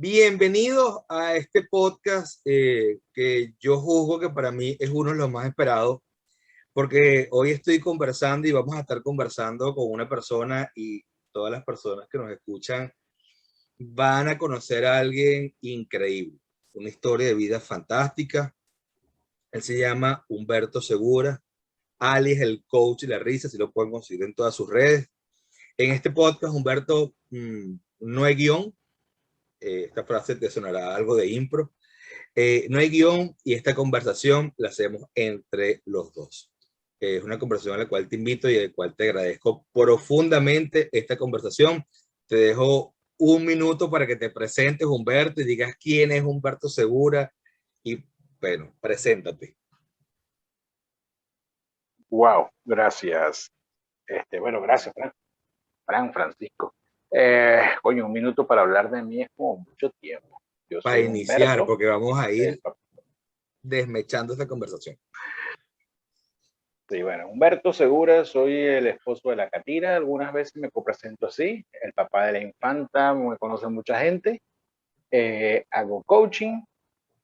Bienvenidos a este podcast que yo juzgo que para mí es uno de los más esperados, porque hoy estoy conversando y vamos a estar conversando con una persona y todas las personas que nos escuchan van a conocer a alguien increíble, una historia de vida fantástica. Él se llama Humberto Segura, alias el coach de la risa, si lo pueden conseguir en todas sus redes. En este podcast, Humberto, no hay guión. Esta frase te sonará algo de impro. No hay guión y esta conversación la hacemos entre los dos. Es una conversación a la cual te invito y a la cual te agradezco profundamente esta conversación. Te dejo un minuto para que te presentes, Humberto, y digas quién es Humberto Segura. Y bueno, preséntate. Wow, gracias. Gracias, Francisco. Coño, un minuto para hablar de mí es como mucho tiempo. Yo Para soy iniciar, Humberto. porque vamos a ir eh, desmechando esta conversación. sí, bueno, Humberto Segura, soy el esposo de la Catira. Algunas veces me presento así, el papá de la infanta, me conoce mucha gente. Hago coaching,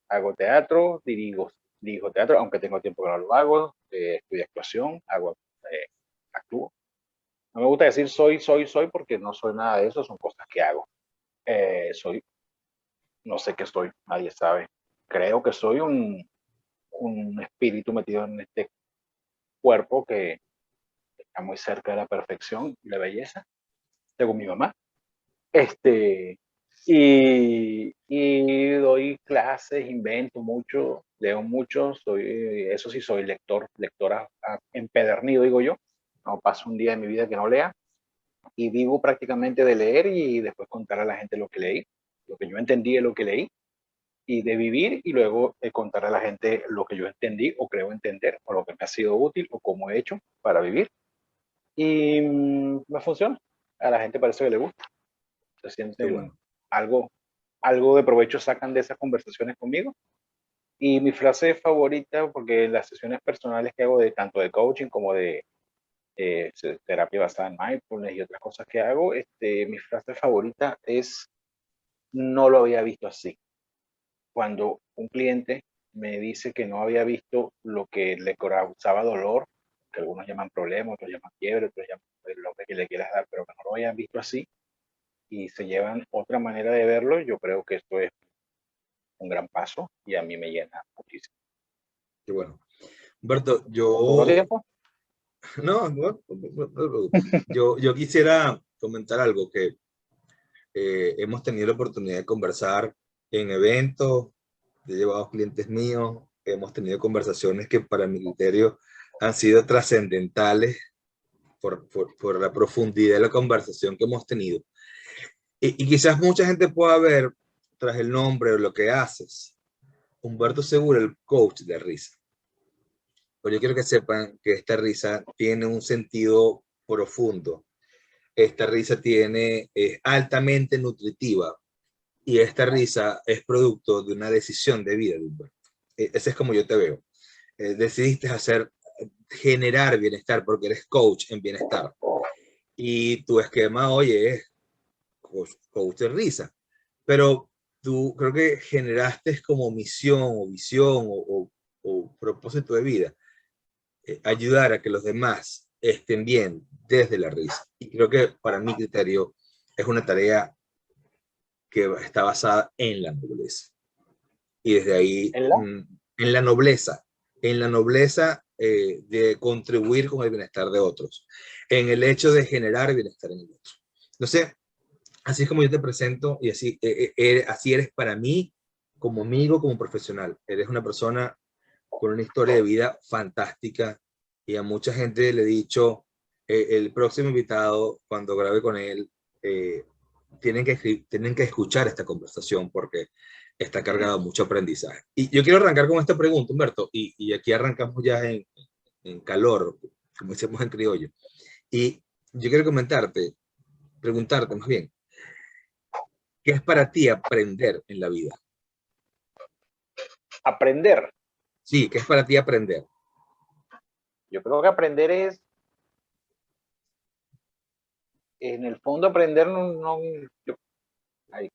hago teatro, dirijo teatro, aunque tengo tiempo que no lo hago. Estudio actuación, actúo. No me gusta decir soy, porque no soy nada de eso, son cosas que hago. Soy, no sé qué soy, nadie sabe. Creo que soy un espíritu metido en este cuerpo que está muy cerca de la perfección y la belleza, según mi mamá. Este, y doy clases, invento mucho, leo mucho, eso sí, soy lectora empedernido, digo yo. No paso un día de mi vida que no lea y vivo prácticamente de leer y después contar a la gente lo que leí, lo que yo entendí de lo que leí, y de vivir y luego contar a la gente lo que yo entendí o creo entender o lo que me ha sido útil o cómo he hecho para vivir. Y me funciona. A la gente parece que le gusta. Se Qué sienten bueno. algo, algo de provecho sacan de esas conversaciones conmigo. Y mi frase favorita, porque las sesiones personales que hago de tanto de coaching como de terapia basada en mindfulness y otras cosas que hago, mi frase favorita es: no lo había visto así. Cuando un cliente me dice que no había visto lo que le causaba dolor, que algunos llaman problema, otros llaman fiebre, otros llaman lo que le quieras dar, pero que no lo hayan visto así y se llevan otra manera de verlo, yo creo que esto es un gran paso y a mí me llena muchísimo. Qué bueno. Humberto, ¿Poco yo tiempo? no, yo quisiera comentar algo que hemos tenido la oportunidad de conversar en eventos, he llevado clientes míos, hemos tenido conversaciones que para mi criterio han sido trascendentales por la profundidad de la conversación que hemos tenido. Y quizás mucha gente pueda ver tras el nombre o lo que haces, Humberto Segura, el coach de risa. Pero yo quiero que sepan que esta risa tiene un sentido profundo. Esta risa es altamente nutritiva y esta risa es producto de una decisión de vida, Humberto. Ese es como yo te veo. Decidiste generar bienestar porque eres coach en bienestar. Y tu esquema, oye, es coach de risa. Pero tú creo que generaste como misión o visión o propósito de vida ayudar a que los demás estén bien desde la risa. Y creo que para mi criterio es una tarea que está basada en la nobleza. Y desde ahí, ¿En la? en la nobleza de contribuir con el bienestar de otros, en el hecho de generar bienestar en el otro. Entonces, así es como yo te presento y así eres para mí como amigo, como profesional. Eres una persona con una historia de vida fantástica y a mucha gente le he dicho, el próximo invitado, cuando grabe con él, eh, tienen que escuchar esta conversación porque está cargado de mucho aprendizaje. Y yo quiero arrancar con esta pregunta, Humberto, y aquí arrancamos ya en calor, como decimos en criollo. Y yo quiero preguntarte más bien, ¿qué es para ti aprender en la vida? Aprender. Sí, ¿qué es para ti aprender? Yo creo que aprender es, en el fondo, aprender no,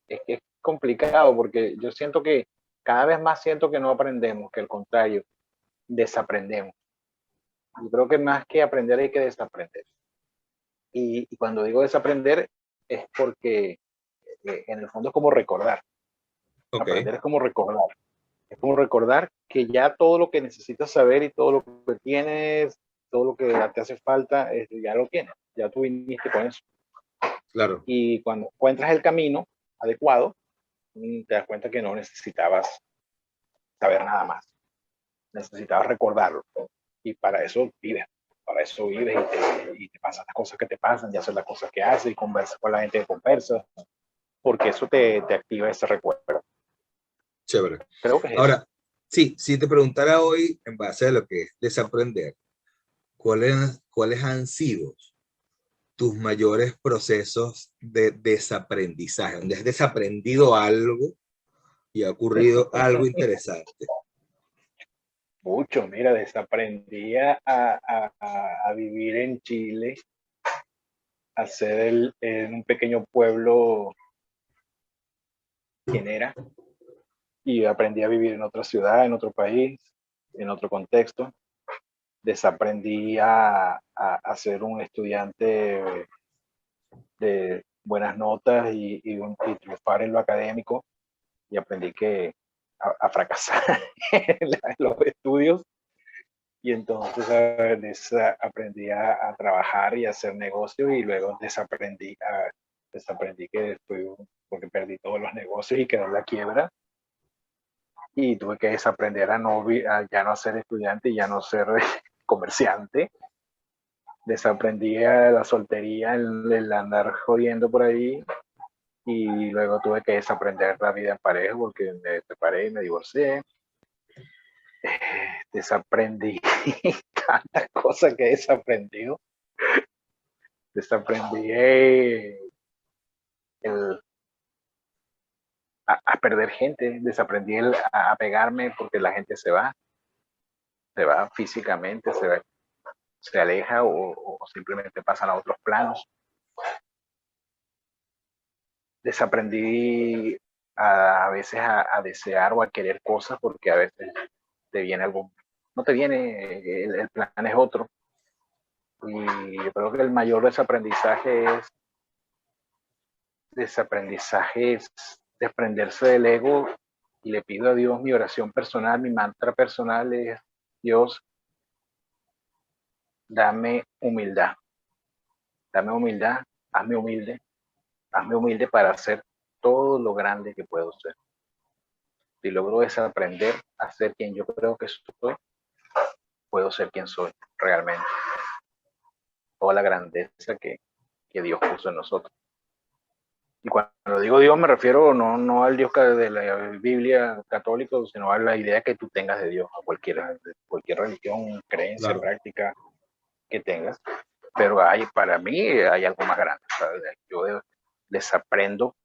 es complicado porque yo siento que cada vez más siento que no aprendemos, que al contrario, desaprendemos. Yo creo que más que aprender hay que desaprender. Y cuando digo desaprender es porque en el fondo es como recordar. Ok, Aprender es como recordar. Es como recordar que ya todo lo que necesitas saber y todo lo que tienes, todo lo que te hace falta, ya lo tienes. Ya tú viniste con eso. claro. Y cuando encuentras el camino adecuado, te das cuenta que no necesitabas saber nada más. Necesitabas recordarlo. Y para eso vives. Para eso vives y te pasan las cosas que te pasan, y haces las cosas que haces y conversas con la gente que conversas, porque eso te activa ese recuerdo. Chévere. Creo que es eso. Ahora, sí, si te preguntara hoy, en base a lo que es desaprender, ¿cuáles han sido tus mayores procesos de desaprendizaje, donde has desaprendido algo y ha ocurrido algo interesante? Mucho, mira, desaprendí a vivir en Chile, a ser en un pequeño pueblo quien era, y aprendí a vivir en otra ciudad, en otro país, en otro contexto. Desaprendí a ser un estudiante de buenas notas y triunfar en lo académico, y aprendí que a fracasar en los estudios. Y entonces aprendí a trabajar y a hacer negocios, y luego desaprendí que después, porque perdí todos los negocios y quedó en la quiebra, y tuve que desaprender a ya no ser estudiante y ya no ser comerciante. Desaprendí a la soltería, el andar jodiendo por ahí, y luego tuve que desaprender la vida en pareja porque me separé y me divorcié. Desaprendí tantas cosas que he desaprendido. Desaprendí a perder gente, desaprendí a pegarme porque la gente se va físicamente, se aleja o simplemente pasan a otros planos. Desaprendí a veces a desear o a querer cosas porque a veces te viene algo, no te viene, el plan es otro. Y yo creo que el mayor desaprendizaje es desprenderse del ego, y le pido a Dios, mi oración personal, mi mantra personal es: Dios, dame humildad, hazme humilde para hacer todo lo grande que puedo ser. Si logro desaprender a ser quien yo creo que soy, puedo ser quien soy realmente. Toda la grandeza que Dios puso en nosotros. Y cuando digo Dios me refiero no al Dios de la Biblia católica, sino a la idea que tú tengas de Dios, a cualquier religión, creencia, Claro, práctica que tengas. Pero para mí hay algo más grande. ¿Sabes? Yo desaprendo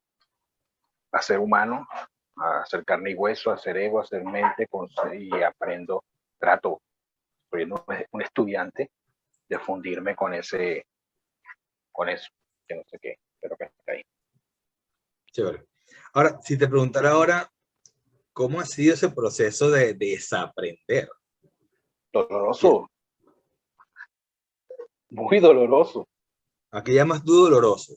a ser humano, a ser carne y hueso, a ser ego, a ser mente, y soy un estudiante, de fundirme con eso, que no sé qué, pero que está ahí. chévere. Ahora, si te preguntara ahora, ¿cómo ha sido ese proceso de desaprender? Doloroso, muy doloroso. ¿A qué llamas tú doloroso?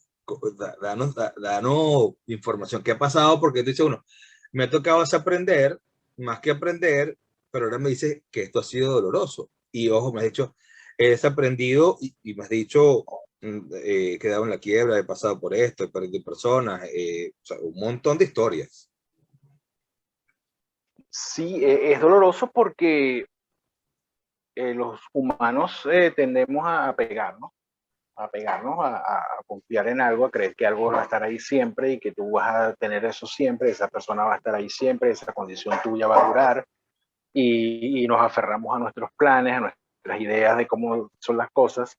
Danos información. ¿Qué ha pasado? Porque tú dices, uno, me ha tocado desaprender, más que aprender, pero ahora me dice que esto ha sido doloroso. Y ojo, me has dicho, he desaprendido y me has dicho, he quedado en la quiebra, he pasado por esto, he perdido personas, o sea, un montón de historias. Sí, es doloroso porque los humanos tendemos a pegarnos, a confiar en algo, a creer que algo va a estar ahí siempre y que tú vas a tener eso siempre, esa persona va a estar ahí siempre, esa condición tuya va a durar, y nos aferramos a nuestros planes, a nuestras ideas de cómo son las cosas.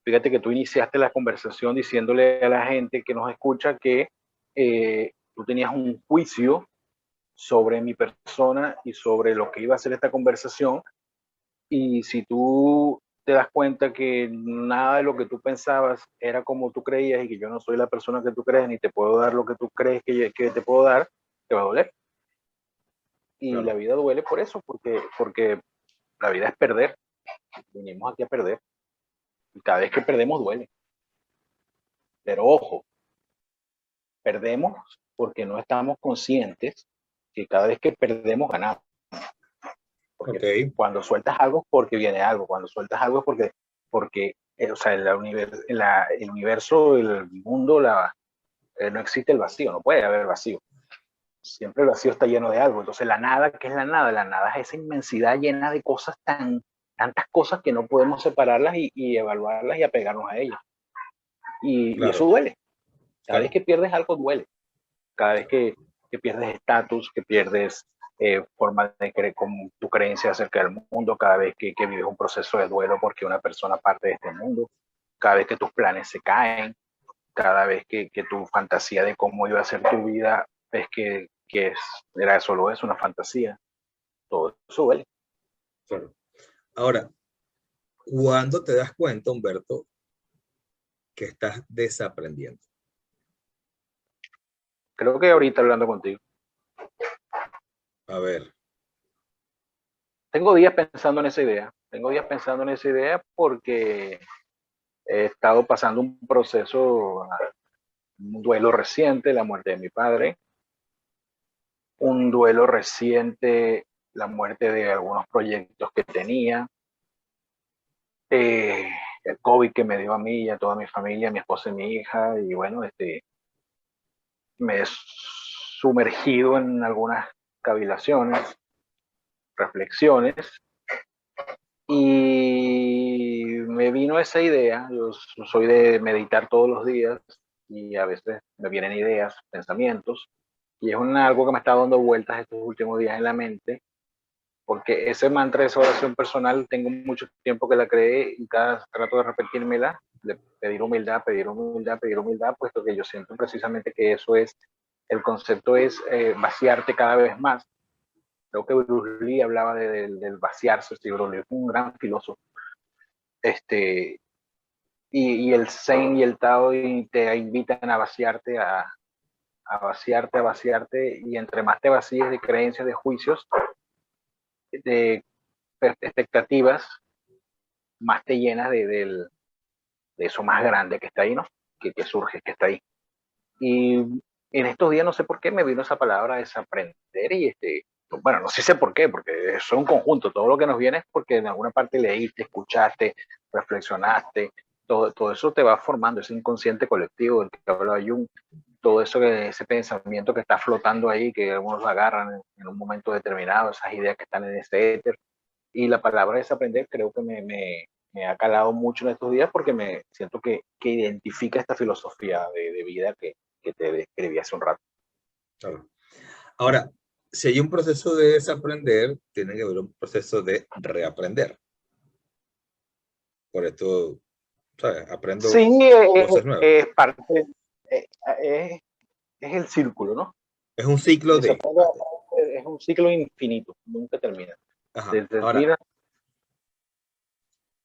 Fíjate que tú iniciaste la conversación diciéndole a la gente que nos escucha que tú tenías un juicio sobre mi persona y sobre lo que iba a ser esta conversación, y si tú te das cuenta que nada de lo que tú pensabas era como tú creías, y que yo no soy la persona que tú crees, ni te puedo dar lo que tú crees que te puedo dar, vida duele por eso, porque la vida es perder. Vinimos aquí a perder. Y cada vez que perdemos duele. Pero ojo, perdemos porque no estamos conscientes que cada vez que perdemos ganamos. Porque Ok, cuando sueltas algo es porque viene algo. Cuando sueltas algo es porque o sea, el universo, el mundo, no existe el vacío, no puede haber vacío. Siempre el vacío está lleno de algo. Entonces la nada, ¿qué es la nada? La nada es esa inmensidad llena de cosas tantas cosas que no podemos separarlas y evaluarlas y apegarnos a ellas. Y eso claro, duele. Cada vez claro. que pierdes algo duele. Cada vez que pierdes estatus, que pierdes forma de creer con tu creencia acerca del mundo, cada vez que vives un proceso de duelo porque una persona parte de este mundo, cada vez que tus planes se caen, cada vez que tu fantasía de cómo iba a ser tu vida ves era solo eso, una fantasía, todo eso duele. Claro. Ahora, ¿cuándo te das cuenta, Humberto, que estás desaprendiendo? Creo que ahorita hablando contigo, A ver, tengo días pensando en esa idea, porque he estado pasando un proceso, un duelo reciente, la muerte de mi padre, un duelo reciente, la muerte de algunos proyectos que tenía, eh, el COVID que me dio a mí y a toda mi familia, a mi esposa y mi hija, y bueno, me he sumergido en algunas cavilaciones, reflexiones, y me vino esa idea. Yo soy de meditar todos los días y a veces me vienen ideas, pensamientos, y es algo que me está dando vueltas estos últimos días en la mente, porque ese mantra de esa oración personal tengo mucho tiempo que la creé y trato de repetírmela, de pedir humildad, pedir humildad, pedir humildad, puesto que yo siento precisamente que eso es, el concepto es vaciarte cada vez más. Creo que Bruce Lee hablaba del vaciarse. Sí, Bruce Lee es un gran filósofo. Y el Zen y el Tao te invitan a vaciarte, a vaciarte, a vaciarte, y entre más te vacíes de creencias, de juicios, de expectativas, más te llenas de eso más grande que está ahí, ¿no? Que surge, que está ahí. Y en estos días no sé por qué me vino esa palabra desaprender y bueno, no sé por qué, porque es un conjunto, todo lo que nos viene es porque en alguna parte leíste, escuchaste, reflexionaste, todo eso te va formando, ese inconsciente colectivo del que hablaba Jung, todo eso, ese pensamiento que está flotando ahí, que algunos agarran en un momento determinado, esas ideas que están en ese éter. Y la palabra desaprender creo que me ha calado mucho en estos días porque me siento que identifica esta filosofía de vida que te describí hace un rato. claro. Ahora, si hay un proceso de desaprender, tiene que haber un proceso de reaprender. Por esto, ¿sabes? Aprendo Sí, cosas nuevas. es parte, eh, es, es el círculo, ¿no? Es un ciclo de... Desaprender es un ciclo infinito, nunca termina. Ajá. Desde, Ahora, mira,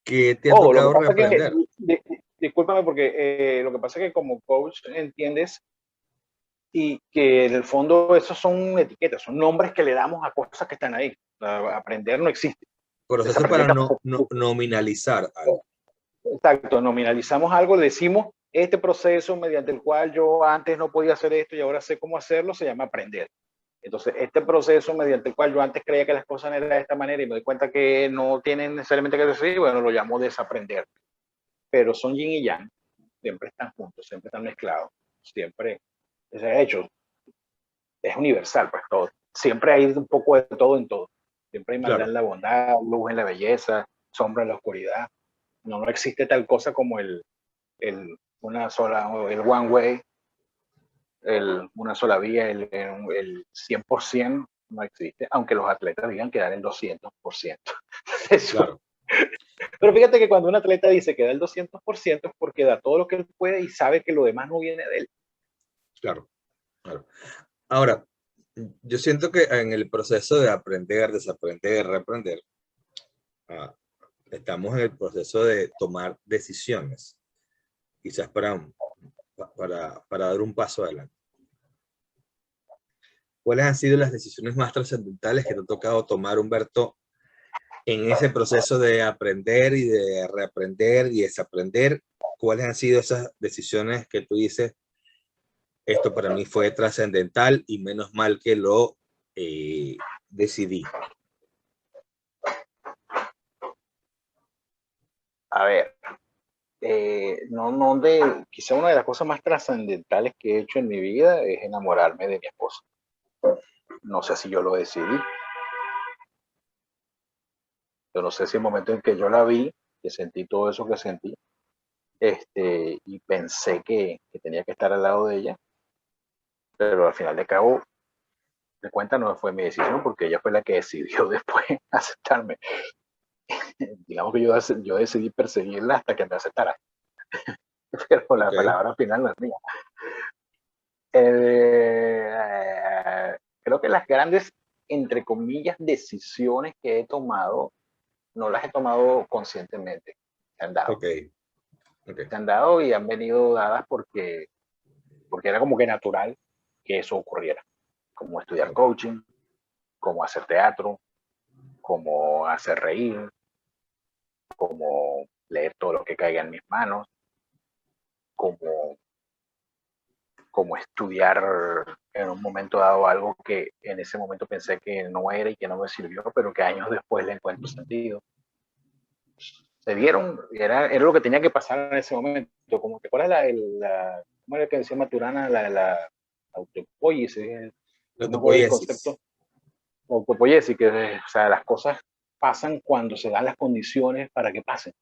¿qué te ha ojo, lo que tocado pasa es que, reaprender? discúlpame porque lo que pasa es que como coach entiendes y que en el fondo esos son etiquetas, son nombres que le damos a cosas que están ahí. Aprender no existe. Proceso para Desaprender tampoco existe. nominalizar algo. Exacto, nominalizamos algo, decimos este proceso mediante el cual yo antes no podía hacer esto y ahora sé cómo hacerlo, se llama aprender. Entonces, este proceso mediante el cual yo antes creía que las cosas eran de esta manera y me doy cuenta que no tienen necesariamente que ser así, bueno, lo llamo desaprender. Pero son yin y yang, siempre están juntos, siempre están mezclados, siempre, de hecho, es universal, pues todo. Siempre hay un poco de todo en todo. Siempre hay maldad Claro, en la bondad, luz en la belleza, sombra en la oscuridad. No existe tal cosa como una sola, el one way, una sola vía, el 100% no existe, aunque los atletas digan que dan el 200%. Eso. claro, Pero fíjate que cuando un atleta dice que da el 200% es porque da todo lo que él puede y sabe que lo demás no viene de él. claro, claro. Ahora, yo siento que en el proceso de aprender, desaprender, reaprender, ah, estamos en el proceso de tomar decisiones, quizás para dar un paso adelante. ¿cuáles han sido las decisiones más trascendentales que te ha tocado tomar, Humberto, en ese proceso de aprender y de reaprender y desaprender? ¿Cuáles han sido esas decisiones que tú dices, esto para mí fue trascendental y menos mal que lo decidí? A ver, quizá una de las cosas más trascendentales que he hecho en mi vida es enamorarme de mi esposa. No sé si yo lo decidí. Yo no sé si el momento en que yo la vi, que sentí todo eso que sentí, y pensé que tenía que estar al lado de ella, pero al final de cabo, de cuenta no fue mi decisión porque ella fue la que decidió después aceptarme. Digamos que yo decidí perseguirla hasta que me aceptara, pero la Okay. palabra final no es mía. Creo que las grandes, entre comillas, decisiones que he tomado, no las he tomado conscientemente. Se han dado. Okay. Okay. Se han dado y han venido dadas porque era como que natural que eso ocurriera. Como estudiar Okay. coaching, como hacer teatro, como hacer reír, como leer todo lo que caiga en mis manos, como, como estudiar en un momento dado algo que en ese momento pensé que no era y que no me sirvió, pero que años después le encuentro sentido. Se dieron, era lo que tenía que pasar en ese momento. Como, ¿te acuerdas cómo era que decía Maturana? La autopoiesis, La no me acuerdo el autopoiesis. concepto. Autopoiesis, que o sea, las cosas pasan cuando se dan las condiciones para que pasen.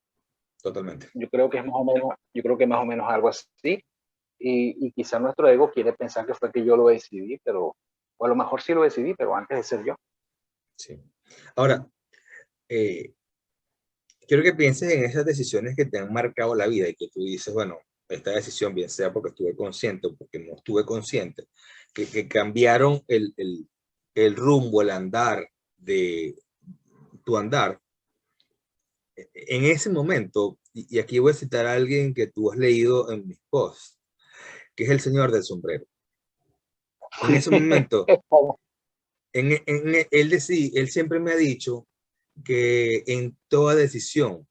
Totalmente. Yo creo que es más o menos, yo creo que más o menos algo así. Y quizá nuestro ego quiere pensar que fue que yo lo decidí, pero, o a lo mejor sí lo decidí, pero antes de ser yo. Sí. Ahora, eh, quiero que pienses en esas decisiones que te han marcado la vida y que tú dices, bueno, esta decisión, bien sea porque estuve consciente o porque no estuve consciente, que cambiaron el rumbo, el andar de tu andar. En ese momento, y aquí voy a citar a alguien que tú has leído en mis posts, que es el señor del sombrero. En ese momento, él siempre me ha dicho que en toda decisión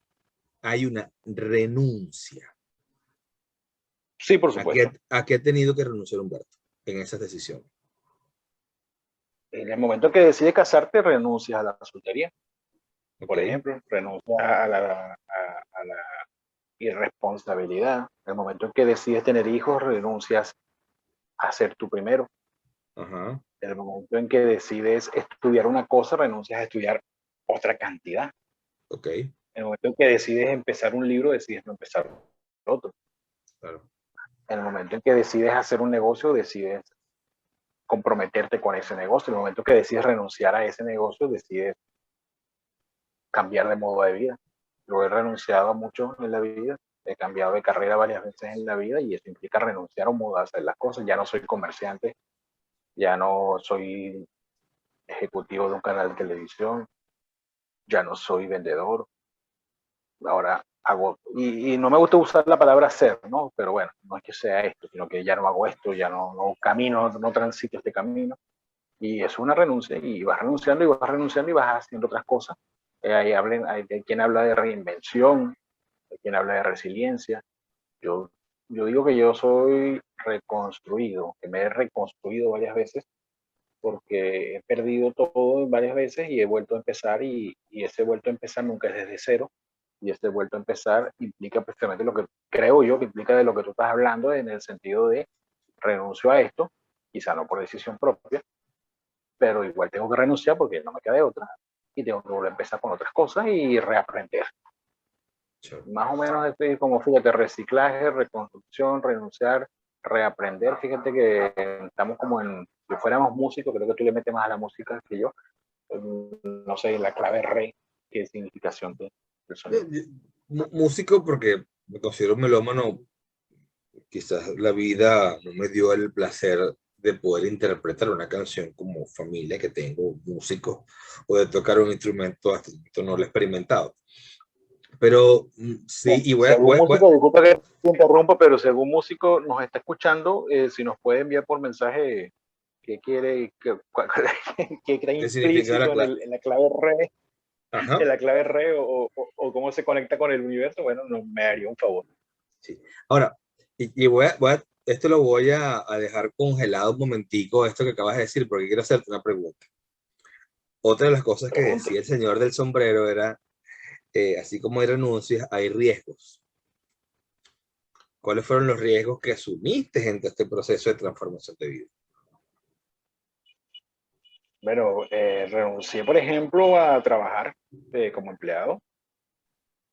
hay una renuncia. Sí, por ¿A qué, supuesto. a qué ha tenido que renunciar Humberto en esas decisiones? En el momento que decides casarte, renuncias a la soltería. Ok, Por ejemplo, renuncias a la irresponsabilidad. En el momento en que decides tener hijos, renuncias a ser tú primero. ajá, En el momento en que decides estudiar una cosa, renuncias a estudiar otra cantidad. ok, En el momento en que decides empezar un libro, decides no empezar otro. claro, En el momento en que decides hacer un negocio, decides comprometerte con ese negocio. En el momento que decides renunciar a ese negocio, decides cambiar de modo de vida. Yo he renunciado a mucho en la vida, he cambiado de carrera varias veces en la vida y eso implica renunciar a un modo de hacer las cosas. Ya no soy comerciante, ya no soy ejecutivo de un canal de televisión, ya no soy vendedor. Ahora hago, y no me gusta usar la palabra ser, ¿no? Pero bueno, no es que sea esto, sino que ya no hago esto, ya no camino, no transito este camino. Y es una renuncia y vas renunciando y vas renunciando y vas haciendo otras cosas. Hay quien habla de reinvención, hay quien habla de resiliencia. Yo, yo digo que yo soy reconstruido, que me he reconstruido varias veces porque he perdido todo varias veces y he vuelto a empezar y ese vuelto a empezar nunca es desde cero y este vuelto a empezar implica precisamente lo que creo yo que implica de lo que tú estás hablando en el sentido de renuncio a esto, quizá no por decisión propia, pero igual tengo que renunciar porque no me queda de otra y tengo que volver a empezar con otras cosas y reaprender. sure. Más o menos estoy como, fíjate, reciclaje, reconstrucción, renunciar, reaprender. Fíjate que estamos como en, si fuéramos músicos, creo que tú le metes más a la música que yo. No sé, la clave re, qué significación del sonido. Músico porque me considero melómano, quizás la vida no me dio el placer de poder interpretar una canción como familia que tengo músicos o de tocar un instrumento, hasta el momento no lo he experimentado. Pero sí, Bueno, y según músico, disculpa que te interrumpa, pero según músico nos está escuchando, si nos puede enviar por mensaje qué quiere, qué está ¿Qué significa la implícito clave? en la clave re, en Ajá. la clave re o cómo se conecta con el universo, bueno, no, me haría un favor. Sí. Ahora, y esto lo voy a dejar congelado un momentico, esto que acabas de decir, porque quiero hacerte una pregunta. Otra de las cosas que Pregunte. decía el señor del sombrero era, así como hay renuncias, hay riesgos. ¿Cuáles fueron los riesgos que asumiste en todo este proceso de transformación de vida? Bueno, renuncié, por ejemplo, a trabajar como empleado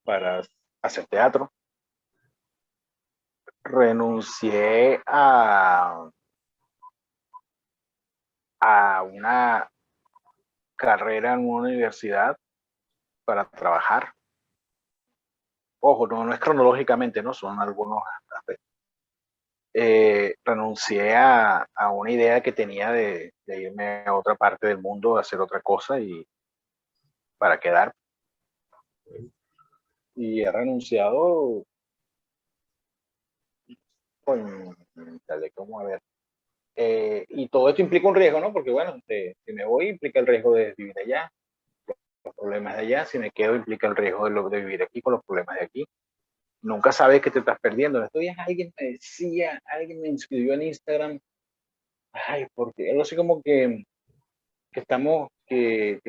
para hacer teatro. Renuncié a una carrera en una universidad para trabajar. Ojo, no, no es cronológicamente, no son algunos aspectos. Renuncié a una idea que tenía de irme a otra parte del mundo a hacer otra cosa y para quedar. Y he renunciado con, tal de cómo, a ver, y todo esto implica un riesgo, ¿no? Porque bueno, si me voy implica el riesgo de vivir allá, los problemas de allá, si me quedo implica el riesgo de vivir aquí con los problemas de aquí. Nunca sabes que te estás perdiendo. En estos días alguien me decía, alguien me inscribió en Instagram, ay, porque algo así como que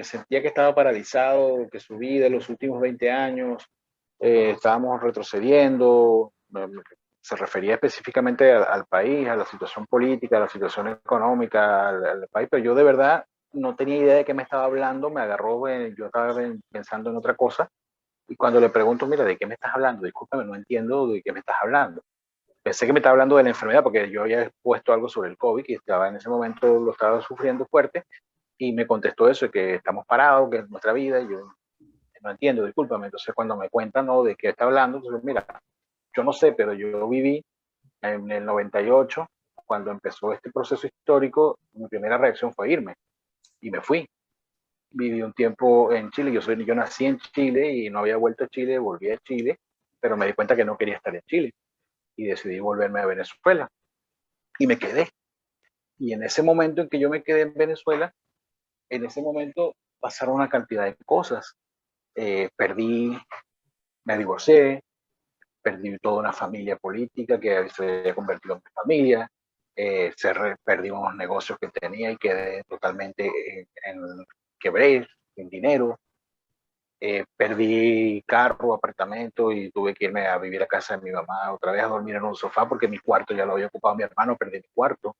sentía que estaba paralizado, que su vida en los últimos 20 años estábamos retrocediendo. Se refería específicamente al país, a la situación política, a la situación económica, al país, pero yo de verdad no tenía idea de qué me estaba hablando, me agarró, yo estaba pensando en otra cosa, y cuando le pregunto, mira, ¿de qué me estás hablando? Discúlpame, no entiendo de qué me estás hablando. Pensé que me estaba hablando de la enfermedad, porque yo había puesto algo sobre el COVID y estaba en ese momento, lo estaba sufriendo fuerte, y me contestó eso, que estamos parados, que es nuestra vida, y yo no entiendo, discúlpame. Entonces cuando me cuentan, ¿no?, de qué está hablando, entonces mira, yo no sé, pero yo viví en el 98, cuando empezó este proceso histórico, mi primera reacción fue irme, y me fui. Viví un tiempo en Chile, yo nací en Chile y no había vuelto a Chile, volví a Chile, pero me di cuenta que no quería estar en Chile, y decidí volverme a Venezuela, y me quedé. Y en ese momento en que yo me quedé en Venezuela, en ese momento pasaron una cantidad de cosas. Perdí, me divorcié, perdí toda una familia política que se había convertido en mi familia, perdí unos negocios que tenía y quedé totalmente quebré, sin dinero, perdí carro, apartamento y tuve que irme a vivir a casa de mi mamá, otra vez a dormir en un sofá porque mi cuarto ya lo había ocupado mi hermano, perdí mi cuarto.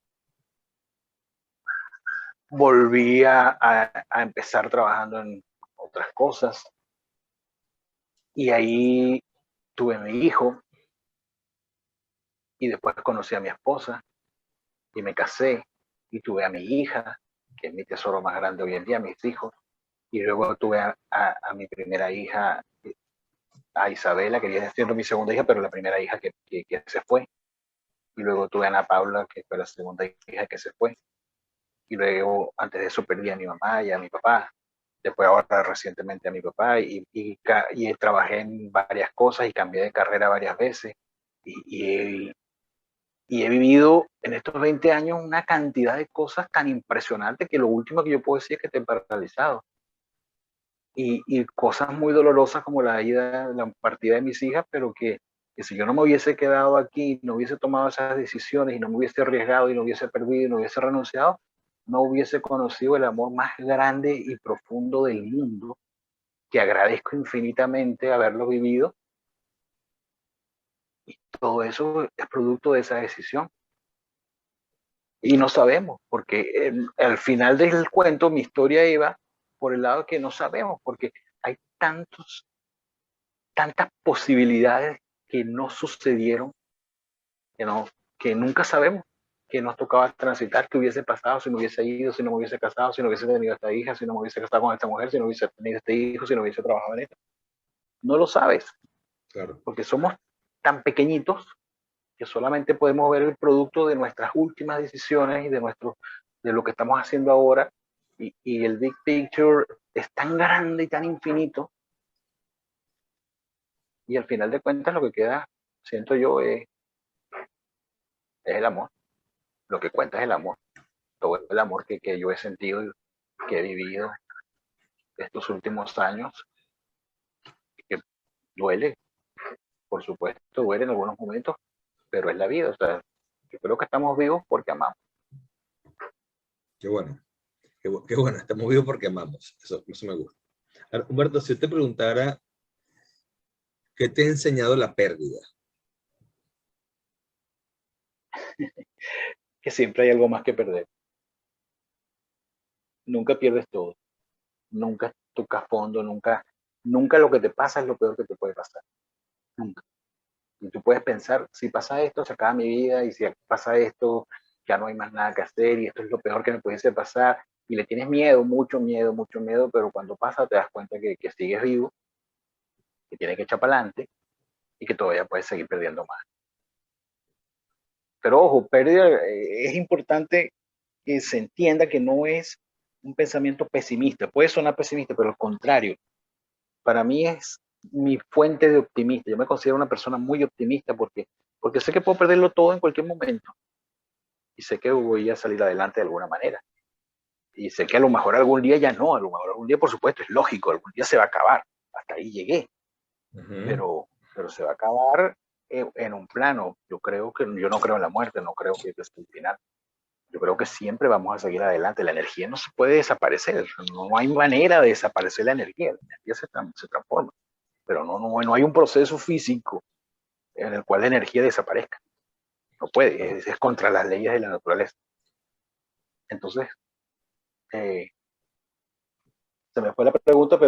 Volví a empezar trabajando en otras cosas y ahí tuve mi hijo y después conocí a mi esposa y me casé y tuve a mi hija, que es mi tesoro más grande hoy en día, mis hijos, y luego tuve a mi primera hija, a Isabela, que viene siendo mi segunda hija, pero la primera hija que se fue, y luego tuve a Ana Paula, que fue la segunda hija que se fue, y luego antes de eso perdí a mi mamá y a mi papá, después ahora recientemente a mi papá, y trabajé en varias cosas y cambié de carrera varias veces, y, y he vivido en estos 20 años una cantidad de cosas tan impresionantes que lo último que yo puedo decir es que estoy paralizado. Y cosas muy dolorosas como la partida de mis hijas, pero que si yo no me hubiese quedado aquí, no hubiese tomado esas decisiones y no me hubiese arriesgado y no hubiese perdido y no hubiese renunciado, no hubiese conocido el amor más grande y profundo del mundo, que agradezco infinitamente haberlo vivido. Y todo eso es producto de esa decisión. Y no sabemos, porque al final del cuento mi historia iba por el lado que no sabemos, porque hay tantas posibilidades que no sucedieron, que, no, que nunca sabemos, que nos tocaba transitar, que hubiese pasado si no hubiese ido, si no me hubiese casado, si no hubiese tenido esta hija, si no me hubiese casado con esta mujer, si no hubiese tenido este hijo, si no hubiese trabajado en esto. No lo sabes, Claro. porque somos tan pequeñitos que solamente podemos ver el producto de nuestras últimas decisiones y de lo que estamos haciendo ahora, y el big picture es tan grande y tan infinito, y al final de cuentas lo que queda, siento yo, es el amor. Lo que cuenta es el amor. todo el amor que yo he sentido y que he vivido estos últimos años, que duele, por supuesto, duele en algunos momentos, pero es la vida. O sea, yo creo que estamos vivos porque amamos. Qué bueno, qué bueno, estamos vivos porque amamos. Eso me gusta. Ahora, Humberto, si yo te preguntara, ¿qué te ha enseñado la pérdida? Que siempre hay algo más que perder. Nunca pierdes todo. Nunca tocas fondo, nunca lo que te pasa es lo peor que te puede pasar. Nunca. Y tú puedes pensar, si pasa esto, se acaba mi vida, y si pasa esto, ya no hay más nada que hacer, y esto es lo peor que me pudiese pasar, y le tienes miedo, mucho miedo, mucho miedo, pero cuando pasa te das cuenta que sigues vivo, que tienes que echar para adelante, y que todavía puedes seguir perdiendo más. Pero ojo, pérdida, es importante que se entienda que no es un pensamiento pesimista. Puede sonar pesimista, pero al contrario, para mí es mi fuente de optimista. Yo me considero una persona muy optimista porque sé que puedo perderlo todo en cualquier momento y sé que voy a salir adelante de alguna manera. Y sé que a lo mejor algún día ya no, a lo mejor algún día, por supuesto, es lógico, algún día se va a acabar. Hasta ahí llegué, pero se va a acabar en un plano. Yo no creo en la muerte, no creo que es el final. Yo creo que siempre vamos a seguir adelante. La energía no se puede desaparecer. No hay manera de desaparecer la energía. La energía se transforma. Pero no hay un proceso físico en el cual la energía desaparezca. No puede. Es contra las leyes de la naturaleza. Entonces, se me fue la pregunta,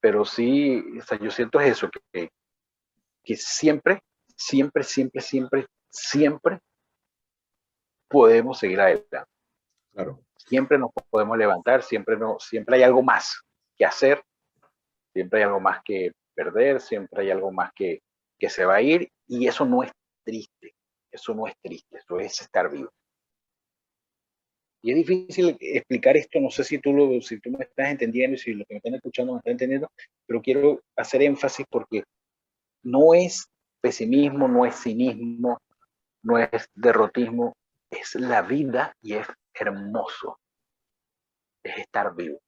pero sí, o sea, yo siento eso, que siempre, siempre, siempre, siempre, siempre podemos seguir adelante. Claro. Siempre nos podemos levantar, siempre hay algo más que hacer, siempre hay algo más que perder, siempre hay algo más que se va a ir, y eso no es triste, eso no es triste, eso es estar vivo. Y es difícil explicar esto, no sé si tú me estás entendiendo y si lo que me están escuchando me están entendiendo, pero quiero hacer énfasis porque no es pesimismo, no es cinismo, no es derrotismo, es la vida y es hermoso, es estar vivo.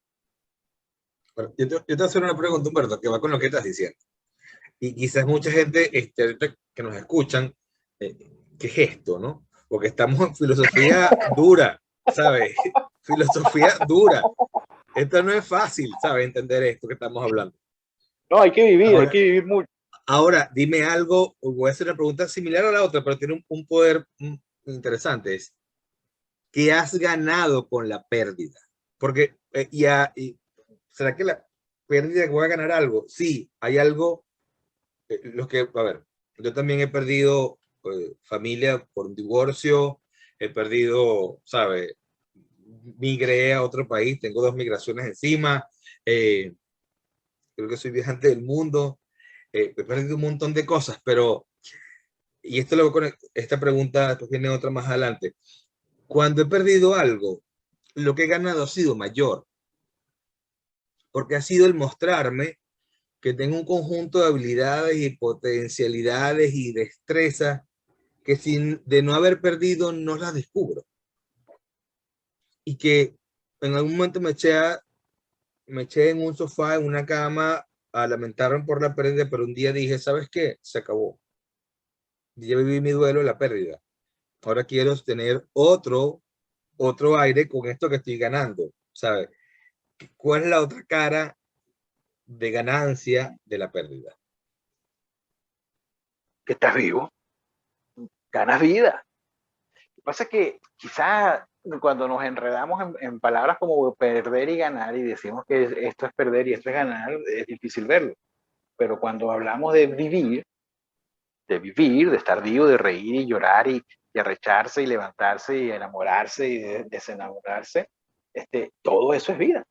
Bueno, yo te voy a hacer una pregunta, Humberto, que va con lo que estás diciendo. Y quizás mucha gente que nos escuchan, ¿qué es esto, no? Porque estamos en filosofía dura, ¿sabes? Filosofía dura. Esto no es fácil, ¿sabes? Entender esto que estamos hablando. No, hay que vivir mucho. Ahora, dime algo, voy a hacer una pregunta similar a la otra, pero tiene un poder interesante. Es, ¿qué has ganado con la pérdida? Porque, ¿será que la pérdida voy a ganar algo? Sí, hay algo, a ver, yo también he perdido familia por un divorcio, he perdido, ¿sabes? Migré a otro país, tengo 2 migraciones encima, creo que soy viajante del mundo, he perdido un montón de cosas, pero, y esto lo con esta pregunta, después viene otra más adelante. Cuando he perdido algo, lo que he ganado ha sido mayor, porque ha sido el mostrarme que tengo un conjunto de habilidades y potencialidades y destrezas que sin de no haber perdido no las descubro. Y que en algún momento me eché en un sofá, en una cama, a lamentarme por la pérdida, pero un día dije, ¿sabes qué? Se acabó. Ya viví mi duelo de la pérdida. Ahora quiero tener otro aire con esto que estoy ganando, ¿sabes? ¿Cuál es la otra cara de ganancia de la pérdida? Que estás vivo, ganas vida. Lo que pasa es que quizás cuando nos enredamos en palabras como perder y ganar y decimos que esto es perder y esto es ganar, es difícil verlo. Pero cuando hablamos de estar vivo, de reír y llorar y arrecharse y levantarse y enamorarse y desenamorarse, todo eso es vida.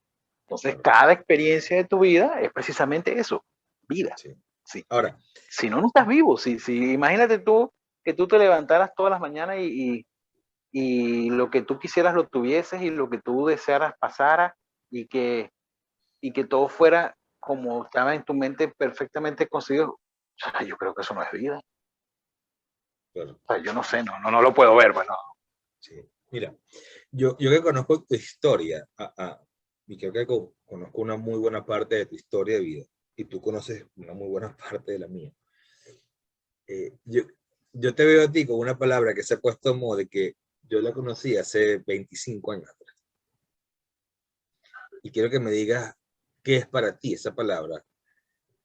Entonces, Claro. cada experiencia de tu vida es precisamente eso, vida. Sí. Sí. Ahora, Si no, no estás vivo. Imagínate tú que tú te levantaras todas las mañanas y lo que tú quisieras lo tuvieses y lo que tú desearas pasara y que todo fuera como estaba en tu mente perfectamente conseguido. O sea, yo creo que eso no es vida. claro, O sea, yo no sé, no lo puedo ver, bueno. sí. Mira, yo que conozco tu historia, y creo que conozco una muy buena parte de tu historia de vida, y tú conoces una muy buena parte de la mía. Eh, yo, yo te veo a ti con una palabra que se ha puesto en moda de que yo la conocí hace 25 años atrás. Y quiero que me digas qué es para ti esa palabra,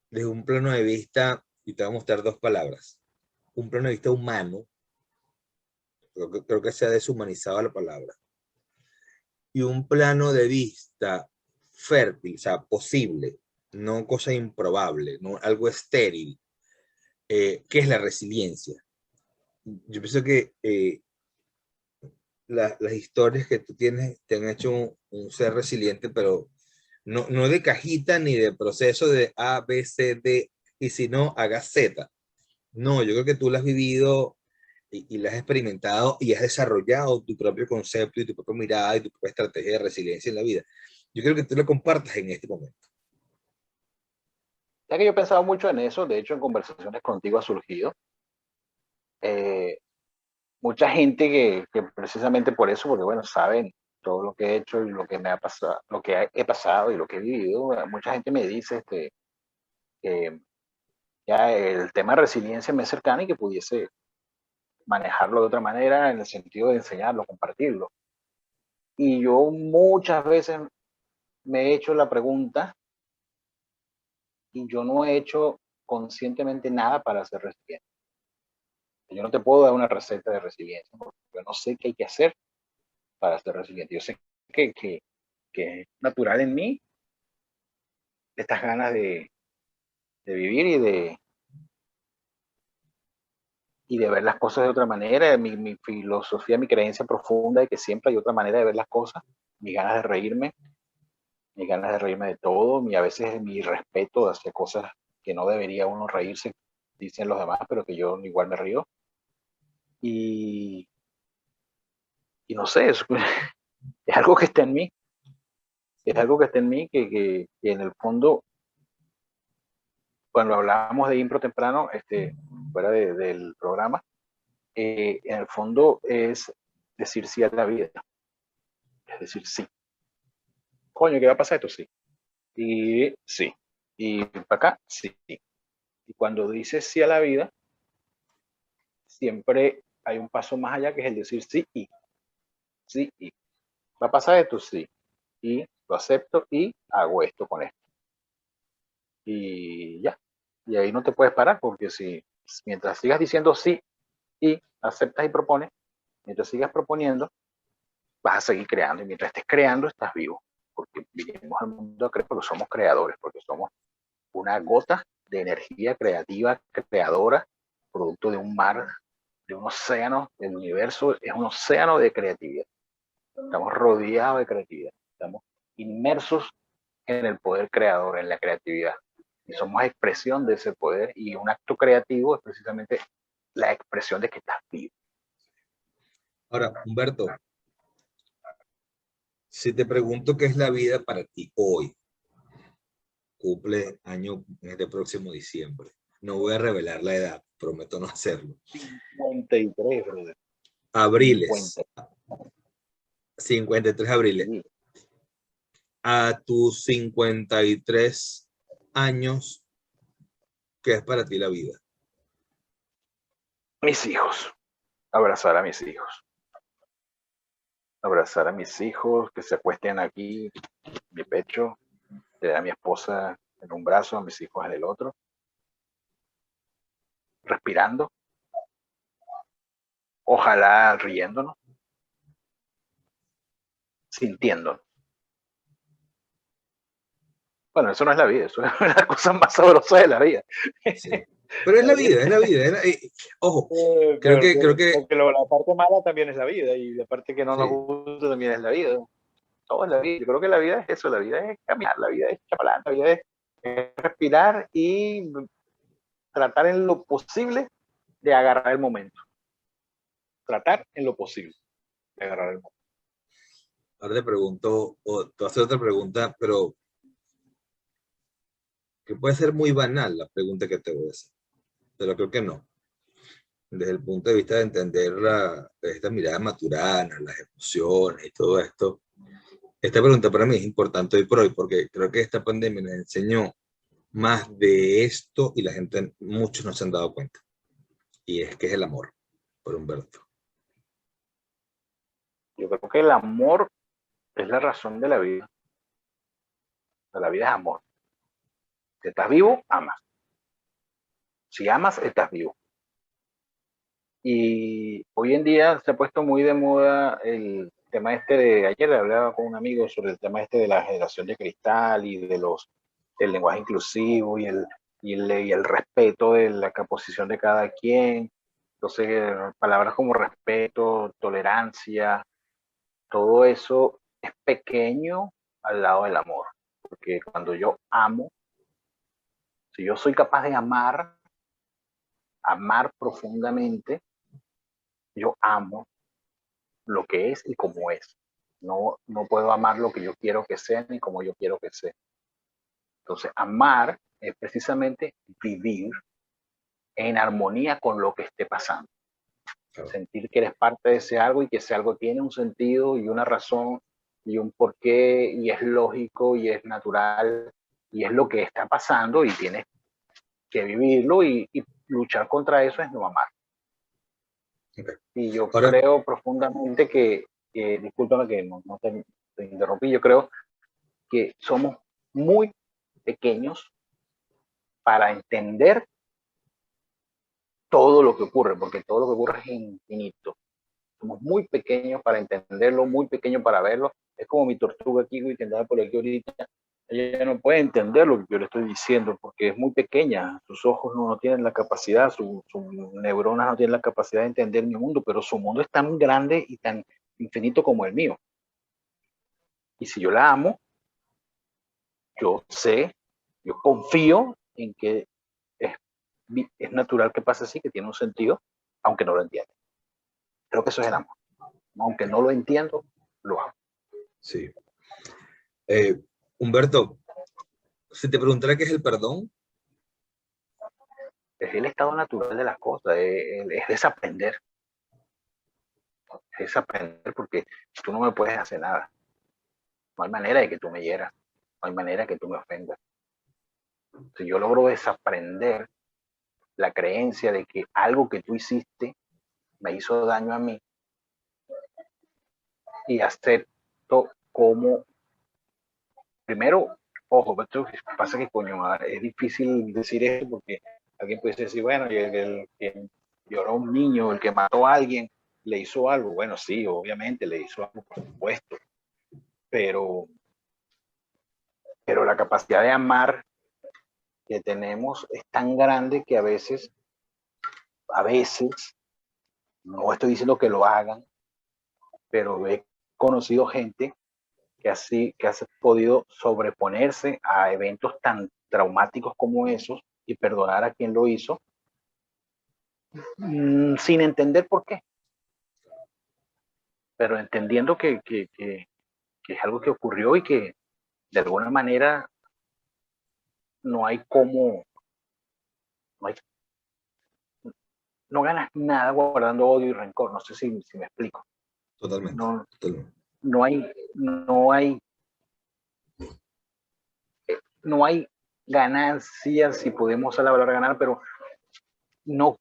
desde un plano de vista, y te voy a mostrar dos palabras. Un plano de vista humano, creo que se ha deshumanizado la palabra, y un plano de vista fértil, o sea, posible, no cosa improbable, no algo estéril, que es la resiliencia. Yo pienso que las historias que tú tienes te han hecho un ser resiliente, pero no de cajita ni de proceso de A, B, C, D, y si no, haga Z. No, yo creo que tú lo has vivido y lo has experimentado y has desarrollado tu propio concepto y tu propia mirada y tu propia estrategia de resiliencia en la vida. Yo creo que tú lo compartas en este momento. Ya que yo he pensado mucho en eso, de hecho en conversaciones contigo ha surgido. Eh, Mucha gente que precisamente por eso, porque bueno, saben todo lo que he hecho y lo que me ha pasado, lo que he pasado y lo que he vivido, mucha gente me dice que ya el tema de resiliencia me es cercano y que pudiese manejarlo de otra manera en el sentido de enseñarlo, compartirlo. Y yo muchas veces me he hecho la pregunta y yo no he hecho conscientemente nada para ser resiliente. Yo no te puedo dar una receta de resiliencia porque yo no sé qué hay que hacer para ser resiliente. Yo sé que es natural en mí estas ganas de vivir y de ver las cosas de otra manera. Mi filosofía, mi creencia profunda de que siempre hay otra manera de ver las cosas, mis ganas de reírme, mis ganas de reírme de todo, a veces mi respeto hacia cosas que no debería uno reírse, dicen los demás, pero que yo igual me río. Y, y no sé, es algo que está en mí, es algo que está en mí que en el fondo, cuando hablábamos de impro temprano, fuera del programa, en el fondo es decir sí a la vida, es decir sí. Coño, ¿qué va a pasar esto? Sí. Y sí. Y para acá, sí. Y cuando dices sí a la vida, siempre hay un paso más allá que es el decir sí y sí y. ¿Va a pasar esto? Sí. Y lo acepto y hago esto con esto. Y ya. Y ahí no te puedes parar porque si mientras sigas diciendo sí y aceptas y propones, mientras sigas proponiendo, vas a seguir creando. Y mientras estés creando, estás vivo. Porque vivimos al mundo a creer porque somos creadores, porque somos una gota de energía creativa, creadora, producto de un mar, de un océano. El universo es un océano de creatividad. Estamos rodeados de creatividad. Estamos inmersos en el poder creador, en la creatividad. Y somos expresión de ese poder y un acto creativo es precisamente la expresión de que estás vivo. Ahora, Humberto, si te pregunto qué es la vida para ti hoy, cumple año en este próximo diciembre. No voy a revelar la edad, prometo no hacerlo. 53, brother. Abriles, 50. 53 abriles. Sí. A tus 53 años, ¿qué es para ti la vida? Mis hijos. Abrazar a mis hijos. Abrazar a mis hijos, que se acuesten aquí en mi pecho, tener a mi esposa en un brazo, a mis hijos en el otro, respirando, ojalá riéndonos, sintiéndonos. Bueno, eso no es la vida, eso es la cosa más sabrosa de la vida. Sí. Pero es la vida, es la vida. Ojo, creo que porque la parte mala también es la vida y la parte que no sí. nos gusta también es la vida. Todo es la vida. Yo creo que la vida es eso, la vida es caminar, la vida es chapalán, la vida es respirar y tratar en lo posible de agarrar el momento. Tratar en lo posible de agarrar el momento. Ahora te pregunto, o te voy a hacer otra pregunta, pero que puede ser muy banal la pregunta que te voy a hacer, pero creo que no. desde el punto de vista de entender esta mirada maturana, las emociones y todo esto, esta pregunta para mí es importante hoy por hoy porque creo que esta pandemia nos enseñó más de esto y la gente, muchos no se han dado cuenta. Y es que es el amor, por Humberto. Yo creo que el amor es la razón de la vida. La vida es amor. Si estás vivo, amas. Si amas, estás vivo. Y hoy en día se ha puesto muy de moda el tema este de, ayer hablaba con un amigo sobre el tema este de la generación de cristal y de el lenguaje inclusivo y el respeto de la posición de cada quien. Entonces, palabras como respeto, tolerancia, todo eso es pequeño al lado del amor. Porque cuando yo amo, si yo soy capaz de amar profundamente, yo amo lo que es y como es. No puedo amar lo que yo quiero que sea ni como yo quiero que sea. Entonces, amar es precisamente vivir en armonía con lo que esté pasando. Claro. Sentir que eres parte de ese algo y que ese algo tiene un sentido y una razón y un porqué y es lógico y es natural y es lo que está pasando y tienes que vivirlo y luchar contra eso es no amar. Okay. Y yo creo profundamente que discúlpame que no te interrumpí, yo creo que somos muy pequeños para entender todo lo que ocurre, porque todo lo que ocurre es infinito. Somos muy pequeños para entenderlo, muy pequeños para verlo. Es como mi tortuga aquí que andaba por aquí ahorita. Ella no puede entender lo que yo le estoy diciendo porque es muy pequeña. Sus ojos no tienen la capacidad, sus neuronas no tienen la capacidad de entender mi mundo, pero su mundo es tan grande y tan infinito como el mío. Y si yo la amo, yo sé, yo confío en que es natural que pase así, que tiene un sentido, aunque no lo entienda. Creo que eso es el amor. Aunque no lo entiendo, lo amo. Sí. Humberto, si te preguntara qué es el perdón. Es el estado natural de las cosas, es desaprender. Es desaprender porque tú no me puedes hacer nada. No hay manera de que tú me hieras. No hay manera de que tú me ofendas. Si yo logro desaprender la creencia de que algo que tú hiciste me hizo daño a mí y acepto como, primero, ojo, esto pasa que coño, es difícil decir esto porque alguien puede decir, bueno, el que lloró a un niño, el que mató a alguien, le hizo algo. Bueno, sí, obviamente le hizo algo, por supuesto, pero la capacidad de amar que tenemos es tan grande que a veces, no estoy diciendo que lo hagan, pero he conocido gente que ha podido sobreponerse a eventos tan traumáticos como esos y perdonar a quien lo hizo sin entender por qué, pero entendiendo que es algo que ocurrió y que de alguna manera no hay cómo, no ganas nada guardando odio y rencor. No sé si me explico. Totalmente. No hay ganancias, si podemos usar la palabra ganar, pero no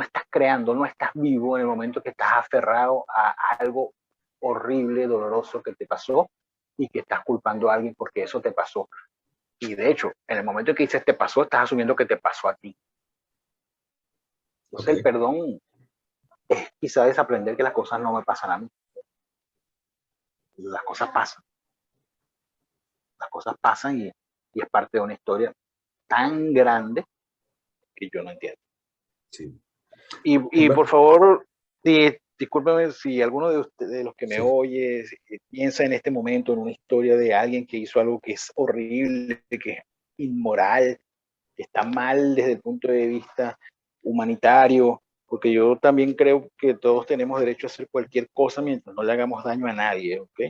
estás creando, no estás vivo en el momento que estás aferrado a algo horrible, doloroso que te pasó y que estás culpando a alguien porque eso te pasó. Y de hecho, en el momento que dices te pasó, estás asumiendo que te pasó a ti. Entonces el perdón es quizá desaprender que las cosas no me pasan a mí. Las cosas pasan. Las cosas pasan y es parte de una historia tan grande que yo no entiendo. Sí. Y por favor, discúlpeme si alguno de ustedes, de los que me oye, piensa en este momento en una historia de alguien que hizo algo que es horrible, que es inmoral, que está mal desde el punto de vista humanitario, porque yo también creo que todos tenemos derecho a hacer cualquier cosa mientras no le hagamos daño a nadie, ¿ok?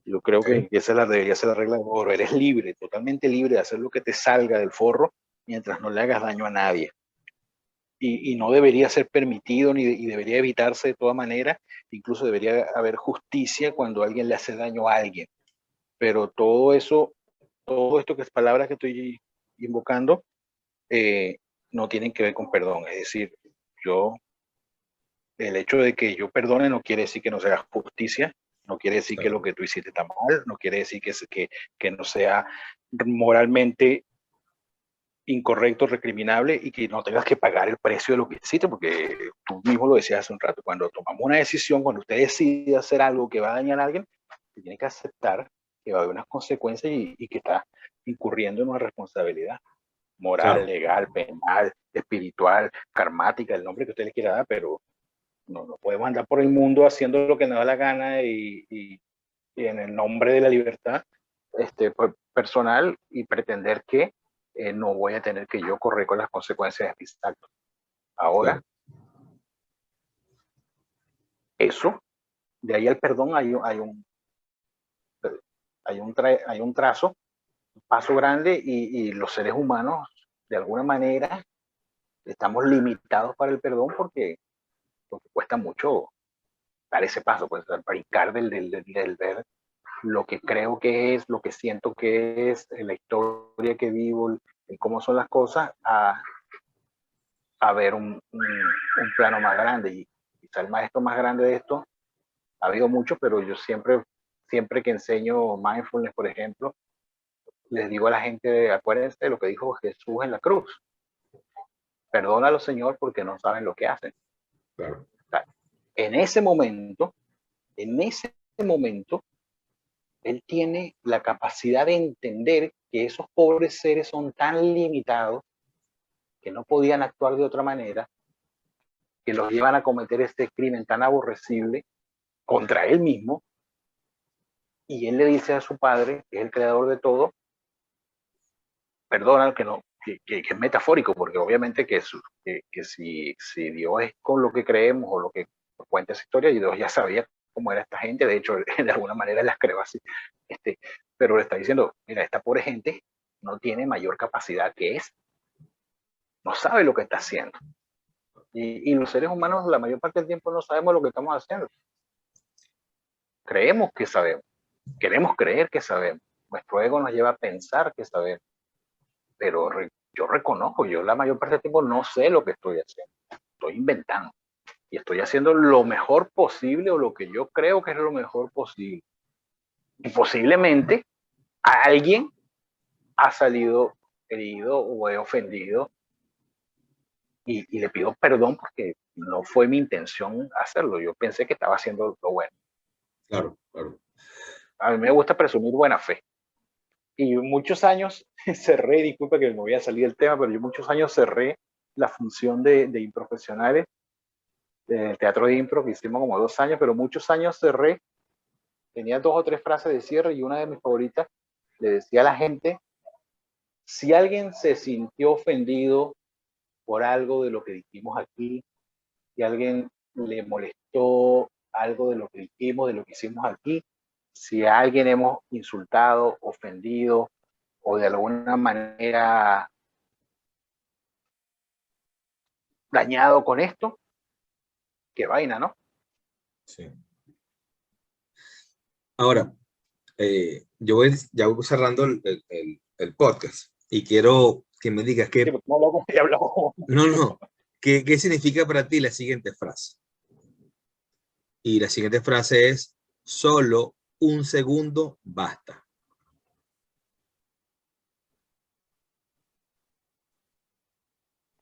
Yo creo que esa debería ser la regla de oro. Eres libre, totalmente libre de hacer lo que te salga del forro mientras no le hagas daño a nadie. y no debería ser permitido y debería evitarse de toda manera. Incluso debería haber justicia cuando alguien le hace daño a alguien. Pero todo eso, todo esto que es palabras que estoy invocando, no tienen que ver con perdón. Es decir, el hecho de que yo perdone no quiere decir que no sea justicia, no quiere decir que lo que tú hiciste está mal, no quiere decir que no sea moralmente incorrecto, recriminable y que no tengas que pagar el precio de lo que hiciste, porque tú mismo lo decías hace un rato, cuando tomamos una decisión, cuando usted decide hacer algo que va a dañar a alguien, tiene que aceptar que va a haber unas consecuencias y que está incurriendo en una responsabilidad moral, Claro, legal, penal, espiritual, karmática, el nombre que usted le quiera dar, pero no podemos andar por el mundo haciendo lo que nos da la gana y en el nombre de la libertad pues, personal y pretender que no voy a tener que yo correr con las consecuencias de mis actos. Ahora, claro, eso, de ahí al perdón hay un trazo, un paso grande y los seres humanos, de alguna manera, estamos limitados para el perdón porque cuesta mucho dar ese paso, pues brincar del ver lo que creo que es, lo que siento que es, la historia que vivo, en cómo son las cosas, a ver un plano más grande. Y quizá el maestro más grande de esto, ha habido muchos, pero yo siempre que enseño mindfulness, por ejemplo, les digo a la gente, acuérdense de lo que dijo Jesús en la cruz. Perdónalo, Señor, porque no saben lo que hacen. claro. O sea, en ese momento, él tiene la capacidad de entender que esos pobres seres son tan limitados que no podían actuar de otra manera, que los llevan a cometer este crimen tan aborrecible contra él mismo, y él le dice a su padre, que es el creador de todo, perdona, que es metafórico, porque obviamente que si Dios es con lo que creemos o lo que cuenta esa historia, y Dios ya sabía cómo era esta gente, de hecho, de alguna manera las creo así, pero le está diciendo, mira, esta pobre gente no tiene mayor capacidad que es, no sabe lo que está haciendo. Y los seres humanos la mayor parte del tiempo no sabemos lo que estamos haciendo. Creemos que sabemos, queremos creer que sabemos, nuestro ego nos lleva a pensar que sabemos, pero yo reconozco, yo la mayor parte del tiempo no sé lo que estoy haciendo, estoy inventando y estoy haciendo lo mejor posible o lo que yo creo que es lo mejor posible. Y posiblemente a alguien ha salido herido o he ofendido y le pido perdón porque no fue mi intención hacerlo, yo pensé que estaba haciendo lo bueno. Claro, claro. A mí me gusta presumir buena fe. Y muchos años cerré, disculpa que me voy a salir del tema, pero yo muchos años cerré la función de improfesionales del teatro de impro, que hicimos como 2 años, pero muchos años cerré, tenía 2 o 3 frases de cierre y una de mis favoritas le decía a la gente, si alguien se sintió ofendido por algo de lo que dijimos aquí, si alguien le molestó algo de lo que dijimos, de lo que hicimos aquí, si a alguien hemos insultado, ofendido o de alguna manera dañado con esto, qué vaina, ¿no? Sí. Ahora, yo voy, ya voy cerrando el podcast y quiero que me digas Sí, qué, porque no hablamos, ya hablamos. no, qué significa para ti la siguiente frase. Y la siguiente frase es, solo un segundo basta.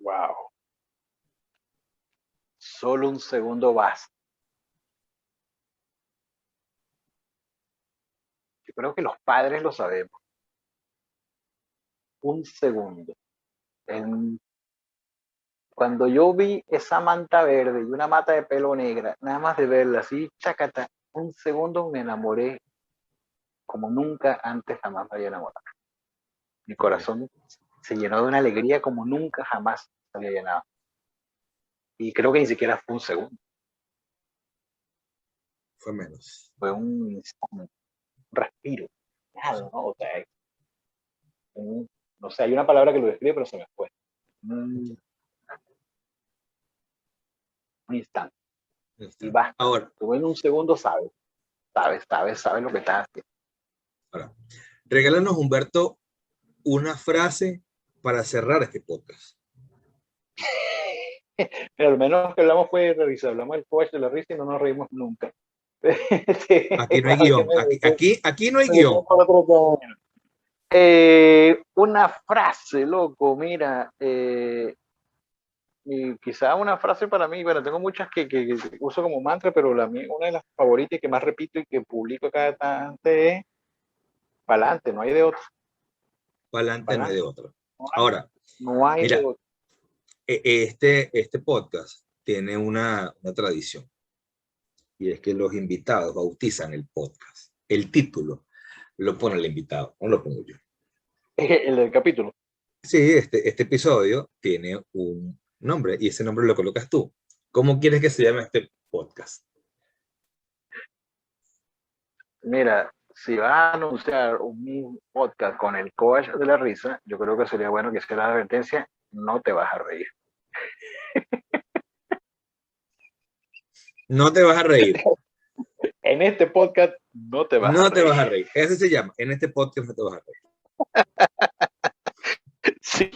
Wow. Solo un segundo basta. Yo creo que los padres lo sabemos. Un segundo. En, cuando yo vi esa manta verde y una mata de pelo negra, nada más de verla así, chacata, un segundo me enamoré como nunca antes jamás me había enamorado. Mi Okay. corazón se llenó de una alegría como nunca jamás se había llenado. Y creo que ni siquiera fue un segundo, Fue menos. fue un respiro. Nada, ¿no? O sea, no sé, hay una palabra que lo describe, pero se me fue. Un, un instante. Y basta. Ahora, tú en un segundo sabes lo que estás haciendo. Ahora, regálanos, Humberto, una frase para cerrar este podcast. Pero al menos que hablamos fue de risa, hablamos del coach de la risa y no nos reímos nunca. Aquí no hay guión, aquí no hay guión. Una frase, loco, mira, quizá una frase para mí, bueno, tengo muchas que uso como mantra, pero una de las favoritas y que más repito y que publico cada tanto es para adelante, no hay de otro. Para adelante no hay de otro. Ahora, no hay mira, de otro. Este podcast tiene una tradición, y es que los invitados bautizan el podcast. El título lo pone el invitado, no lo pongo yo. El del capítulo. Sí, este episodio tiene un nombre y ese nombre lo colocas tú. ¿Cómo quieres que se llame este podcast? Mira, si vas a anunciar un podcast con el coach de la risa, yo creo que sería bueno que sea la advertencia, no te vas a reír. No te vas a reír. En este podcast no te vas a reír. No te vas a reír. Ese se llama. En este podcast no te vas a reír. Sí.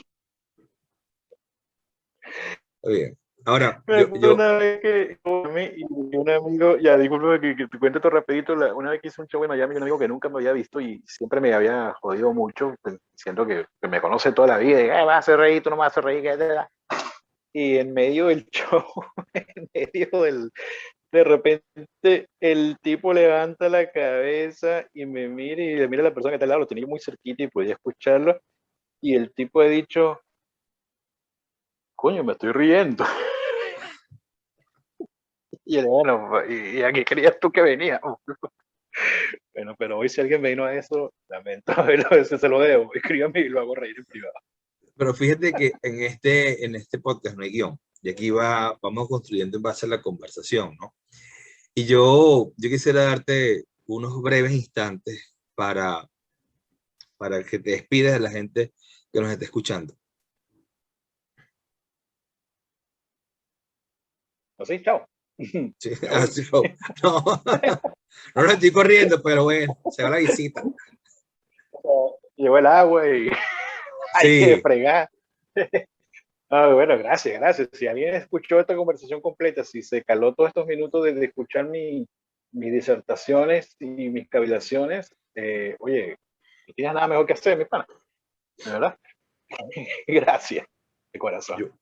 Muy bien. Ahora, una vez que un amigo, ya disculpa que te cuente todo rapidito, una vez que hice un show en Miami, un amigo que nunca me había visto y siempre me había jodido mucho, siento que me conoce toda la vida, y vas a hacer reír, tú no me vas a hacer reír, y en medio del show, en medio de repente el tipo levanta la cabeza y me mira y le mira a la persona que está al lado, lo tenía muy cerquita y podía escucharlo, y el tipo ha dicho, coño, me estoy riendo. Y él, bueno, ¿y a qué creías tú que venía? Bueno, pero hoy si alguien me vino a eso, lamento, se lo debo, escríbame y lo hago reír en privado. Pero fíjate que en este podcast no hay guión, y aquí vamos construyendo en base a la conversación, ¿no? Y yo quisiera darte unos breves instantes para que te despides de la gente que nos está escuchando. Así, chao. Sí, así fue. No, no lo estoy corriendo, pero bueno, se va la visita. Llegó el agua y hay que Sí. fregar. Bueno, gracias. Si alguien escuchó esta conversación completa, si se caló todos estos minutos de escuchar mis disertaciones y mis cavilaciones, oye, no tienes nada mejor que hacer, mi pana. ¿De verdad? Gracias, de corazón.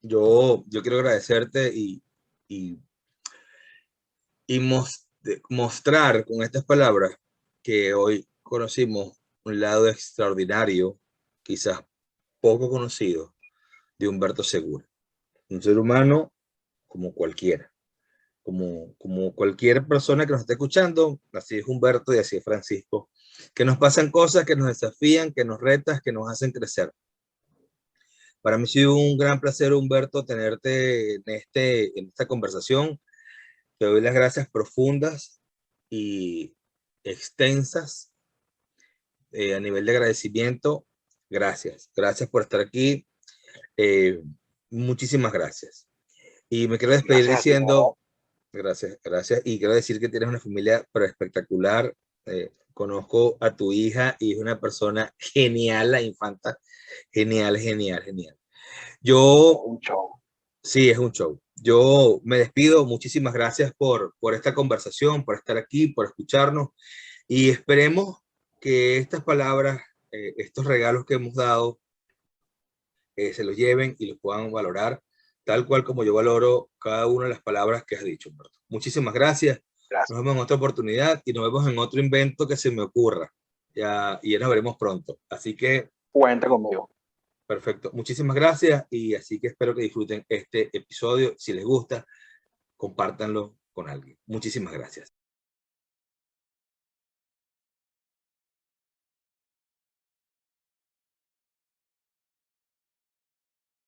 Yo quiero agradecerte y mostrar con estas palabras que hoy conocimos un lado extraordinario, quizás poco conocido, de Humberto Segura. Un ser humano como cualquiera, como cualquier persona que nos esté escuchando. Así es Humberto y así es Francisco, que nos pasan cosas que nos desafían, que nos retan, que nos hacen crecer. Para mí ha sido un gran placer, Humberto, tenerte en esta conversación. Te doy las gracias profundas y extensas a nivel de agradecimiento. Gracias por estar aquí. Muchísimas gracias. Y me quiero despedir diciendo, gracias, y quiero decir que tienes una familia pero espectacular. Conozco a tu hija y es una persona genial, la infanta, genial. Un show. Sí, es un show. Yo me despido. Muchísimas gracias por esta conversación, por estar aquí, por escucharnos, y esperemos que estas palabras, estos regalos que hemos dado, se los lleven y los puedan valorar tal cual como yo valoro cada una de las palabras que has dicho, Humberto. Muchísimas gracias. Nos vemos en otra oportunidad y nos vemos en otro invento que se me ocurra. Y ya nos veremos pronto. Así que cuenta conmigo. Perfecto. Muchísimas gracias, y así que espero que disfruten este episodio. Si les gusta, compártanlo con alguien. Muchísimas gracias.